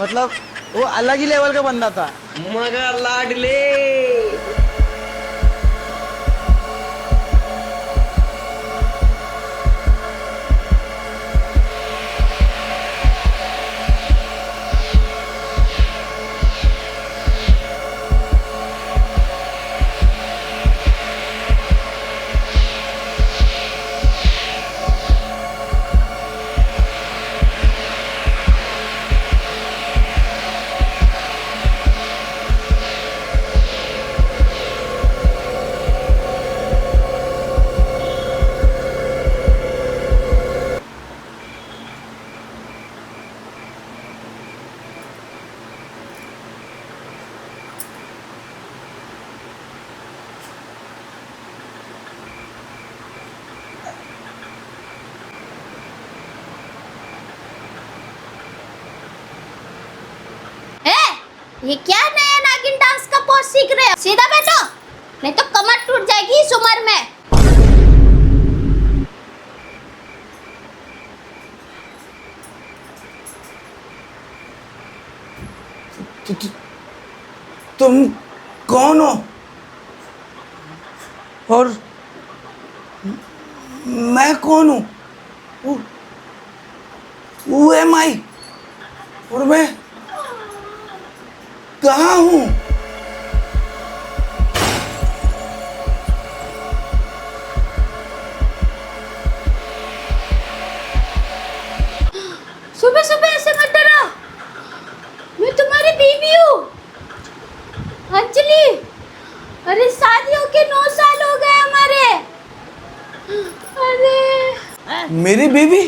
मतलब वो अलग ही लेवल का बंदा था। मगर लाडले ये क्या नया नागिन डांस का पोज सीख रहे हो? सीधा बैठो, नहीं तो कमर टूट जाएगी इस उम्र में। तुम कौन हो और मैं कौन हूँ? Who am I? और मैं कहाँ हूँ? सुबह सुबह ऐसे मत डरो, मैं तुम्हारी बीवी हूँ अंजलि। अरे शादी होके 9 साल हो गए हमारे। अरे मेरी बीवी?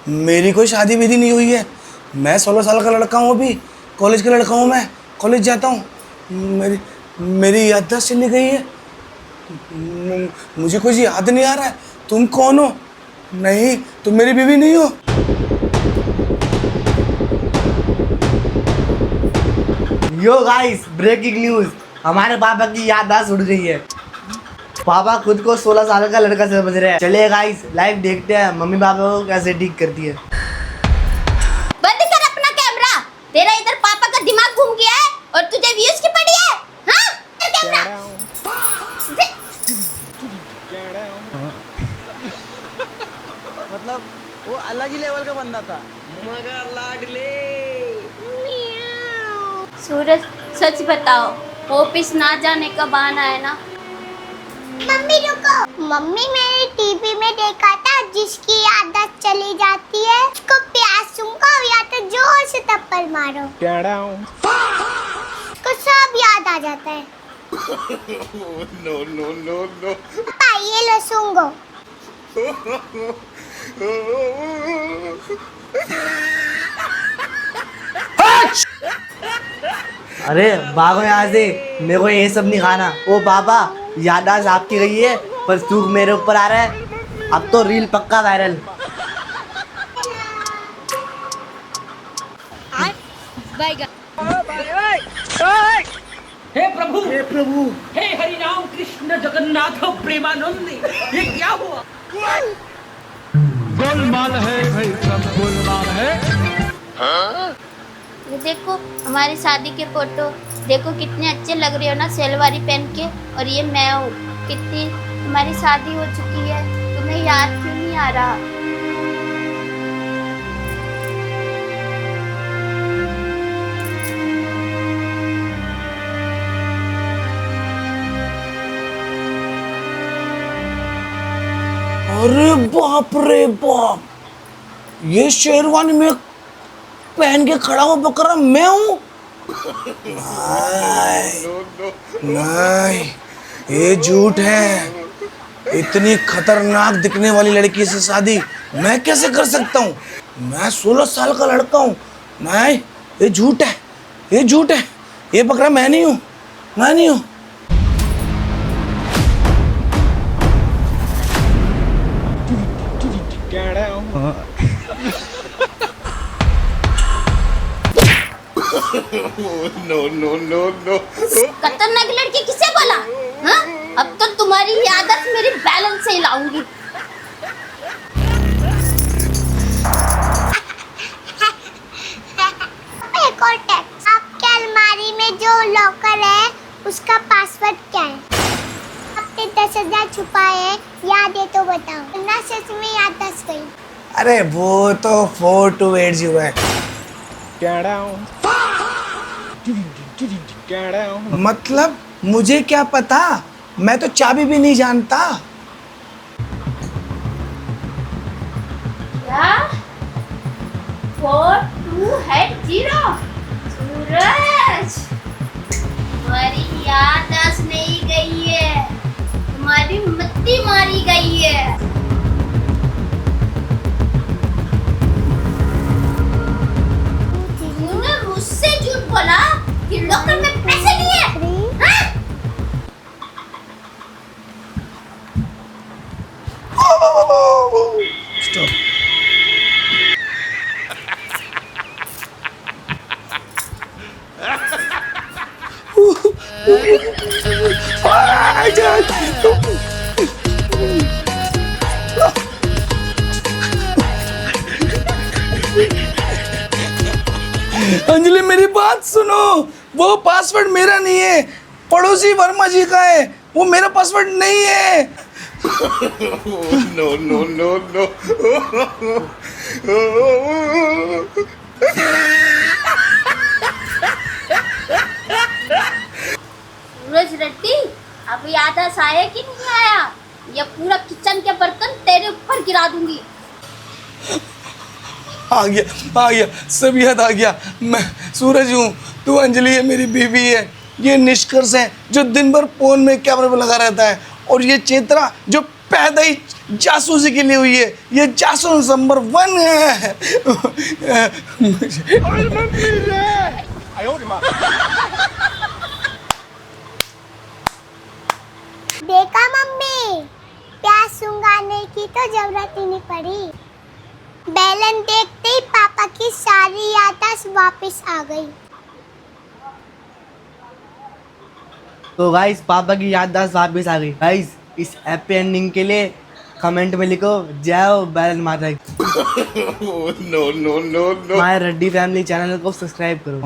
मेरी कोई शादी विधि नहीं हुई है। मैं 16 साल का लड़का हूँ, अभी कॉलेज का लड़का हूँ, मैं कॉलेज जाता हूँ। मेरी याददाश्त चली गई है। मुझे कुछ याद नहीं आ रहा है। तुम कौन हो? नहीं, तुम मेरी बीवी नहीं हो। यो गाइस, ब्रेकिंग न्यूज, हमारे पापा की याददाश्त उड़ गई है। पापा खुद को 16 साल का लड़का समझ रहे हैं। चलिए गाइस, लाइव देखते हैं मम्मी पापा को कैसे ठीक करती है। बंद कर अपना कैमरा, तेरा इधर पापा का दिमाग घूम गया है और तुझे व्यूज की पड़ी है। हाँ, कैमरा मतलब वो अलग ही लेवल का बंदा था। मगर लाडले सूरज, सच बताओ, ऑफिस ना जाने का बहाना है ना? मम्मी रुको, मम्मी मैंने टीवी में देखा था जिसकी याददाश्त चली जाती है उसको प्यास सूंघो या तो जोर से थप्पड़ मारो, उसको सब याद आ जाता है। No no no no. ये लो सूंघो। अरे भागो यहाँ से, मेरे को ये सब नहीं खाना। ओ पापा, याददाश्त आपकी गई है पर सूख मेरे ऊपर आ रहा है। अब तो रील पक्का वायरल। हे प्रभु, हे प्रभु, हे हरि राम कृष्ण जगन्नाथ प्रेमानंद, ये क्या हुआ? गोलमाल है भाई, सब गोलमाल है। ये देखो हमारी शादी के फोटो, देखो कितने अच्छे लग रहे हो ना सलवारी पहन के। और ये मैं हूँ, कितनी हमारी शादी हो चुकी है, तुम्हें याद क्यों नहीं आ रहा? अरे बाप रे बाप, ये शेरवानी में पहन के खड़ा हुआ बकरा मैं हूँ? नहीं, ये झूठ है। इतनी खतरनाक दिखने वाली लड़की से शादी मैं कैसे कर सकता हूँ? मैं 16 साल का लड़का हूँ। नहीं, ये झूठ है, ये झूठ है। ये बकरा मैं नहीं हूँ, मैं नहीं हूँ। No, no, no, no. खतरनाक लड़की किसे बोला? हाँ? अब तो तुम्हारी याददाश्त मेरी बैलेंस से हिलाऊंगी। एक और टेक्स्ट। आपके अलमारी में जो लॉकर है उसका पासवर्ड क्या है? आपने 10,000 छुपाए हैं, याद है तो बताओ, वरना सच में याददाश्त गई। अरे वो तो 4280 है। मतलब मुझे क्या पता, मैं तो चाबी भी नहीं जानता। क्या? 4280? सूरज, तुम्हारी याददाश्त नहीं गई है, तुम्हारी मत्ती मारी गई है। तूने मुझसे झूठ बोला कि लॉकर में पैसे नहीं है। हाँ? स्टॉप। अंजलि मेरी बात सुनो, वो पासवर्ड मेरा नहीं है, पड़ोसी वर्मा जी का है, वो मेरा पासवर्ड नहीं है। No, no, no, no. सूरज रेड्डी, अब याददाश्त आया कि नहीं आया? ये पूरा किचन के बर्तन तेरे ऊपर गिरा दूंगी। आ गया, सब याद आ गया। मैं सूरज हूँ, तू अंजलि है, मेरी बीवी है। ये निष्कर्ष है जो दिन भर फोन में कैमरे पे लगा रहता है, और ये चेतरा जो पैदा ही जासूसी के लिए हुई है, ये जासूस नंबर 1 है। देखा मम्मी, प्याज सुंघाने की तो जरूरत ही नहीं पड़ी। बैलेंस देखते ही पापा की सारी याददाश्त वापस आ गई। तो गाइस पापा की याददाश्त वापस आ गई। गाइस इस हैप्पी एंडिंग के लिए कमेंट में लिखो जय हो बैलेंस माता की। No, no, no, no. हमारे रेड्डी फैमिली चैनल को सब्सक्राइब करो।